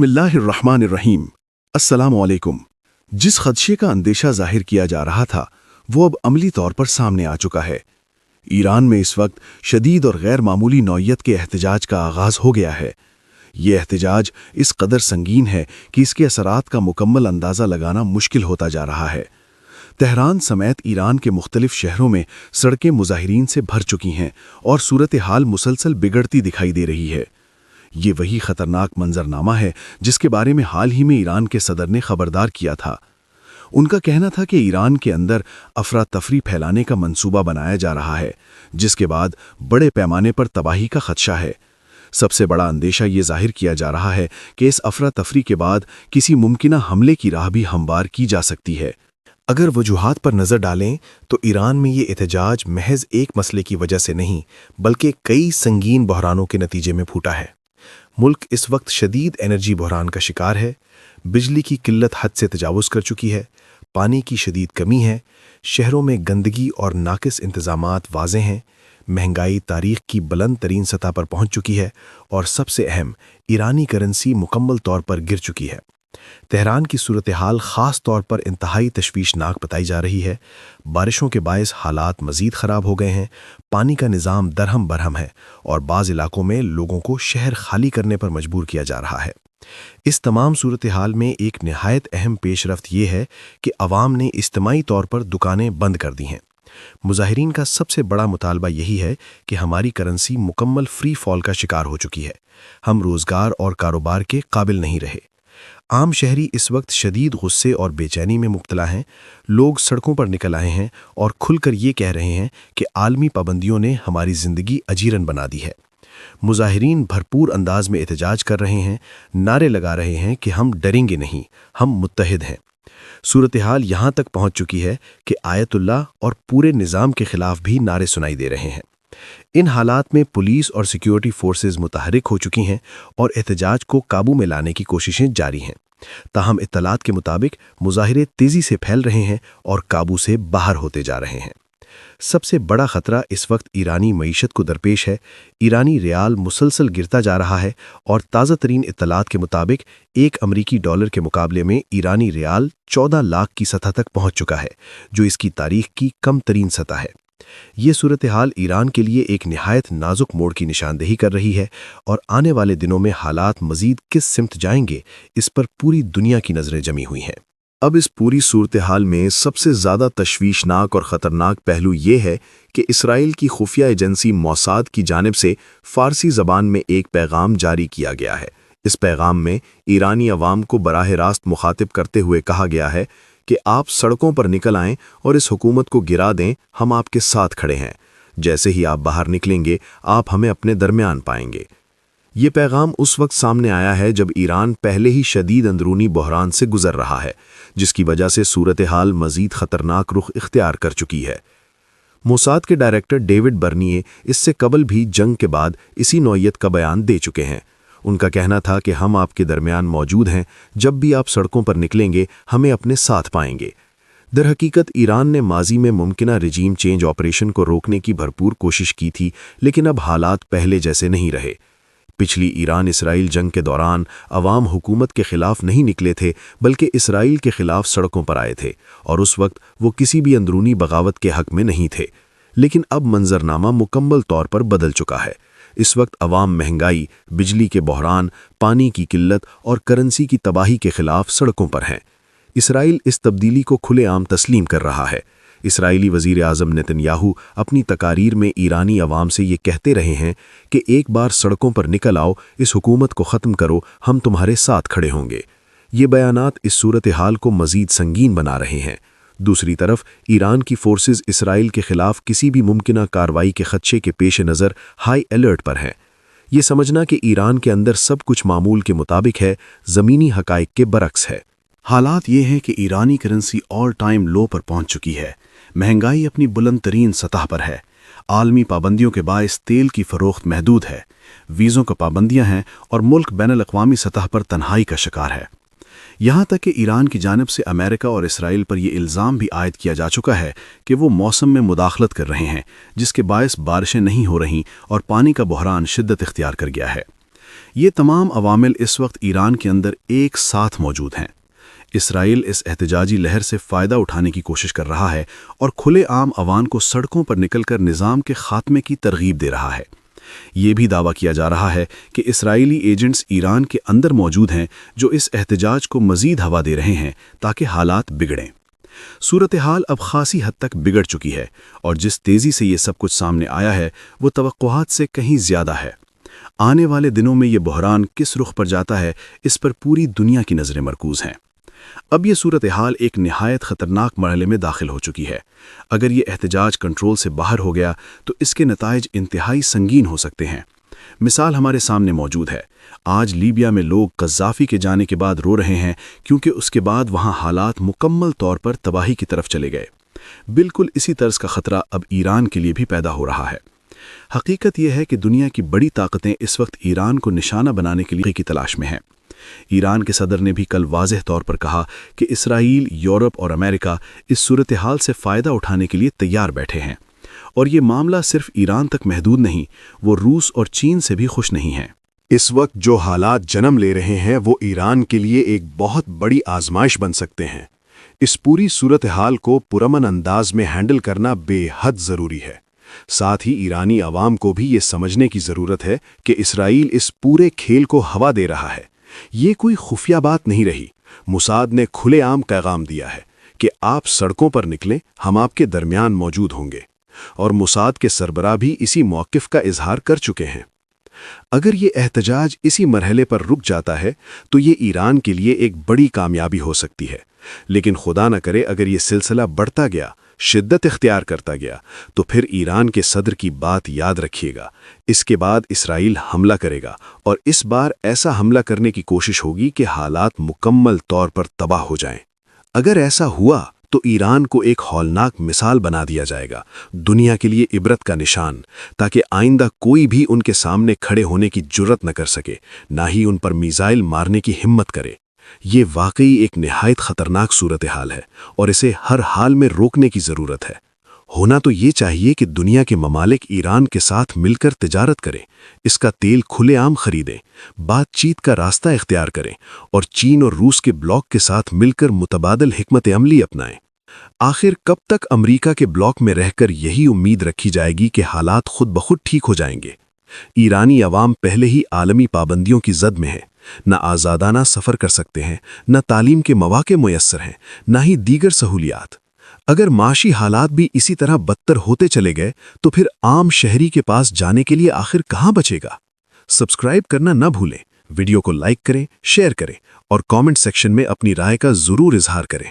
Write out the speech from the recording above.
बिस्मिल्लाहिर्रहमानिर्रहीम। अस्सलाम वालेकुम। जिस खदशे का अंदेशा जाहिर किया जा रहा था वो अब अमली तौर पर सामने आ चुका है। ईरान में इस वक्त शदीद और गैर मामूली नौइयत के एहतजाज का आगाज हो गया है। ये एहतजाज इस कदर संगीन है कि इसके असरात का मुकम्मल अंदाज़ा लगाना मुश्किल होता जा रहा है। तेहरान समेत ईरान के मुख्तलिफ शहरों में सड़कें मुजाहिरीन से भर चुकी हैं और सूरत हाल मुसलसल बिगड़ती दिखाई दे रही है। ये वही खतरनाक मंजरनामा है जिसके बारे में हाल ही में ईरान के सदर ने खबरदार किया था। उनका कहना था कि ईरान के अंदर अफरा तफरी फैलाने का मंसूबा बनाया जा रहा है, जिसके बाद बड़े पैमाने पर तबाही का खदशा है। सबसे बड़ा अंदेशा ये जाहिर किया जा रहा है कि इस अफरा तफरी के बाद किसी मुमकिना हमले की राह भी हमवार की जा सकती है। अगर वजूहात पर नज़र डालें तो ईरान में ये एहतजाज महज एक मसले की वजह से नहीं बल्कि कई संगीन बहरानों के नतीजे में फूटा है। मुल्क इस वक्त शदीद एनर्जी बहरान का शिकार है। बिजली की किल्लत हद से तजावुज़ कर चुकी है, पानी की शदीद कमी है, शहरों में गंदगी और नाकिस इंतज़ामात वाज़ेह हैं, महंगाई तारीख़ की बुलंद तरीन सतह पर पहुँच चुकी है और सबसे अहम ईरानी करेंसी मुकम्मल तौर पर गिर चुकी है। तेहरान की सूरत हाल ख़ास तौर पर इंतहाई तशवीशनाक बताई जा रही है। बारिशों के बायस हालात मज़ीद ख़राब हो गए हैं, पानी का निज़ाम दरहम बरहम है और बाज़ इलाकों में लोगों को शहर खाली करने पर मजबूर किया जा रहा है। इस तमाम सूरत हाल में एक नहायत अहम पेशरफ्त ये है कि अवाम ने इज्तिमाई तौर पर दुकानें बंद कर दी हैं। मुजाहिरीन का सबसे बड़ा मुतालबा यही है कि हमारी करेंसी मुकम्मल फ्री फॉल का शिकार हो चुकी है। हम रोज़गार और कारोबार के काबिल नहीं रहे। आम शहरी इस वक्त शदीद गुस्से और बेचैनी में मुब्तला हैं। लोग सड़कों पर निकल आए हैं और खुलकर ये कह रहे हैं कि आलमी पाबंदियों ने हमारी ज़िंदगी अजीरन बना दी है। मुजाहिरीन भरपूर अंदाज में एहतजाज कर रहे हैं, नारे लगा रहे हैं कि हम डरेंगे नहीं, हम मुत्तहिद हैं। सूरत हाल यहाँ तक पहुँच चुकी है कि आयतुल्लाह और पूरे निज़ाम के ख़िलाफ़ भी नारे सुनाई दे रहे हैं। इन हालात में पुलिस और सिक्योरिटी फोर्सेस मुतहरिक हो चुकी हैं और एहतजाज को काबू में लाने की कोशिशें जारी हैं। ताहम इत्तलात के मुताबिक मुजाहिरे तेज़ी से फैल रहे हैं और काबू से बाहर होते जा रहे हैं। सबसे बड़ा ख़तरा इस वक्त ईरानी मईशत को दरपेश है। ईरानी रियाल मुसलसल गिरता जा रहा है और ताज़ा तरीन इत्तलात के मुताबिक एक अमरीकी डॉलर के मुकाबले में ईरानी रियाल 14 लाख की सतह तक पहुँच चुका है, जो इसकी तारीख की कम तरीन सतह है। ये सूरत हाल ईरान के लिए एक निहायत नाजुक मोड़ की निशानदेही कर रही है और आने वाले दिनों में हालात मज़ीद किस सिमत जाएंगे, इस पर पूरी दुनिया की नज़रें जमी हुई हैं। अब इस पूरी सूरत हाल में सबसे ज़्यादा तशवीशनाक और ख़तरनाक पहलू ये है कि इसराइल की खुफिया एजेंसी मोसाद की जानिब से फ़ारसी ज़बान में एक पैगाम जारी किया गया है। इस पैगाम में ईरानी अवाम को बराह रास्त मुखातिब करते हुए कहा गया है कि आप सड़कों पर निकल आएं और इस हुकूमत को गिरा दें, हम आपके साथ खड़े हैं। जैसे ही आप बाहर निकलेंगे आप हमें अपने दरमियान पाएंगे। ये पैगाम उस वक्त सामने आया है जब ईरान पहले ही शदीद अंदरूनी बहरान से गुजर रहा है, जिसकी वजह से सूरत हाल मज़ीद ख़तरनाक रुख इख्तियार कर चुकी है। मोसाद के डायरेक्टर डेविड बर्निए इससे कबल भी जंग के बाद इसी नौइयत का बयान दे चुके हैं। उनका कहना था कि हम आपके दरमियान मौजूद हैं, जब भी आप सड़कों पर निकलेंगे हमें अपने साथ पाएंगे। दरहकीकत ईरान ने माजी में मुमकिना रिजीम चेंज ऑपरेशन को रोकने की भरपूर कोशिश की थी, लेकिन अब हालात पहले जैसे नहीं रहे। पिछली ईरान इसराइल जंग के दौरान अवाम हुकूमत के ख़िलाफ़ नहीं निकले थे, बल्कि इसराइल के ख़िलाफ़ सड़कों पर आए थे और उस वक्त वो किसी भी अंदरूनी बगावत के हक़ में नहीं थे। लेकिन अब मंजरनामा मुकम्मल तौर पर बदल चुका है। इस वक्त अवाम महंगाई, बिजली के बहरान, पानी की किल्लत और करेंसी की तबाही के ख़िलाफ़ सड़कों पर हैं। इसराइल इस तब्दीली को खुलेआम तस्लीम कर रहा है। इसराइली वज़ीर आज़म नेतन्याहू अपनी तकारीर में ईरानी अवाम से ये कहते रहे हैं कि एक बार सड़कों पर निकल आओ, इस हुकूमत को ख़त्म करो, हम तुम्हारे साथ खड़े होंगे। ये बयानात इस सूरत हाल को मज़ीद संगीन बना रहे हैं। दूसरी तरफ ईरान की फोर्सेस इसराइल के ख़िलाफ़ किसी भी मुमकिना कार्रवाई के ख़दशे के पेश नज़र हाई अलर्ट पर हैं। ये समझना कि ईरान के अंदर सब कुछ मामूल के मुताबिक है, ज़मीनी हक़ाइक़ के बरक्स है। हालात ये हैं कि ईरानी करेंसी ऑल टाइम लो पर पहुंच चुकी है, महंगाई अपनी बुलंद तरीन सतह पर है, आलमी पाबंदियों के बायस तेल की फ़रोख्त महदूद है, वीज़ों का पाबंदियां हैं और मुल्क बैनुल-अक़वामी सतह पर तन्हाई का शिकार है। यहाँ तक कि ईरान की जानिब से अमेरिका और इसराइल पर यह इल्ज़ाम भी आयद किया जा चुका है कि वो मौसम में मुदाखलत कर रहे हैं, जिसके बायस बारिशें नहीं हो रहीं और पानी का बहरान शिद्दत इख्तियार कर गया है। یہ تمام عوامل اس وقت ایران کے اندر ایک ساتھ موجود ہیں۔ اسرائیل اس احتجاجی لہر سے فائدہ اٹھانے کی کوشش کر رہا ہے اور کھلے عام عوام کو سڑکوں پر نکل کر نظام کے خاتمے کی ترغیب دے رہا ہے۔ یہ بھی دعویٰ کیا جا رہا ہے کہ اسرائیلی ایجنٹس ایران کے اندر موجود ہیں جو اس احتجاج کو مزید ہوا دے رہے ہیں تاکہ حالات بگڑیں۔ صورتحال اب خاصی حد تک بگڑ چکی ہے اور جس تیزی سے یہ سب کچھ سامنے آیا ہے وہ توقعات سے کہیں زیادہ ہے۔ آنے والے دنوں میں یہ بحران کس رخ پر جاتا ہے، اس پر پوری دنیا کی نظریں مرکوز ہیں۔ اب یہ صورتحال ایک نہایت خطرناک مرحلے میں داخل ہو چکی ہے۔ اگر یہ احتجاج کنٹرول سے باہر ہو گیا تو اس کے نتائج انتہائی سنگین ہو سکتے ہیں۔ مثال ہمارے سامنے موجود ہے۔ آج لیبیا میں لوگ قذافی کے جانے کے بعد رو رہے ہیں کیونکہ اس کے بعد وہاں حالات مکمل طور پر تباہی کی طرف چلے گئے۔ بالکل اسی طرز کا خطرہ اب ایران کے لیے بھی پیدا ہو رہا ہے۔ حقیقت یہ ہے کہ دنیا کی بڑی طاقتیں اس وقت ایران کو نشانہ بنانے کے لیے کی تلاش میں ہیں۔ ایران کے صدر نے بھی کل واضح طور پر کہا کہ اسرائیل، یورپ اور امریکہ اس صورتحال سے فائدہ اٹھانے کے لیے تیار بیٹھے ہیں، اور یہ معاملہ صرف ایران تک محدود نہیں، وہ روس اور چین سے بھی خوش نہیں ہیں۔ اس وقت جو حالات جنم لے رہے ہیں وہ ایران کے لیے ایک بہت بڑی آزمائش بن سکتے ہیں۔ اس پوری صورتحال کو پرامن انداز میں ہینڈل کرنا بے حد ضروری ہے۔ ساتھ ہی ایرانی عوام کو بھی یہ سمجھنے کی ضرورت ہے کہ اسرائیل اس پورے کھیل کو ہوا دے رہا ہے۔ یہ کوئی خفیہ بات نہیں رہی۔ موساد نے کھلے عام پیغام دیا ہے کہ آپ سڑکوں پر نکلیں، ہم آپ کے درمیان موجود ہوں گے، اور موساد کے سربراہ بھی اسی موقف کا اظہار کر چکے ہیں۔ اگر یہ احتجاج اسی مرحلے پر رک جاتا ہے تو یہ ایران کے لیے ایک بڑی کامیابی ہو سکتی ہے، لیکن خدا نہ کرے اگر یہ سلسلہ بڑھتا گیا، شدت اختیار کرتا گیا، تو پھر ایران کے صدر کی بات یاد رکھیے گا۔ اس کے بعد اسرائیل حملہ کرے گا، اور اس بار ایسا حملہ کرنے کی کوشش ہوگی کہ حالات مکمل طور پر تباہ ہو جائیں۔ اگر ایسا ہوا تو ایران کو ایک ہولناک مثال بنا دیا جائے گا، دنیا کے لیے عبرت کا نشان، تاکہ آئندہ کوئی بھی ان کے سامنے کھڑے ہونے کی جرت نہ کر سکے، نہ ہی ان پر میزائل مارنے کی ہمت کرے۔ یہ واقعی ایک نہایت خطرناک صورتحال ہے، اور اسے ہر حال میں روکنے کی ضرورت ہے۔ ہونا تو یہ چاہیے کہ دنیا کے ممالک ایران کے ساتھ مل کر تجارت کریں، اس کا تیل کھلے عام خریدیں، بات چیت کا راستہ اختیار کریں، اور چین اور روس کے بلاک کے ساتھ مل کر متبادل حکمت عملی اپنائیں۔ آخر کب تک امریکہ کے بلاک میں رہ کر یہی امید رکھی جائے گی کہ حالات خود بخود ٹھیک ہو جائیں گے؟ ایرانی عوام پہلے ہی عالمی پابندیوں کی زد میں ہے، نہ آزادانہ سفر کر سکتے ہیں، نہ تعلیم کے مواقع میسر ہیں، نہ ہی دیگر سہولیات۔ اگر معاشی حالات بھی اسی طرح بدتر ہوتے چلے گئے تو پھر عام شہری کے پاس جانے کے لیے آخر کہاں بچے گا؟ سبسکرائب کرنا نہ بھولیں، ویڈیو کو لائک کریں، شیئر کریں، اور کامنٹ سیکشن میں اپنی رائے کا ضرور اظہار کریں۔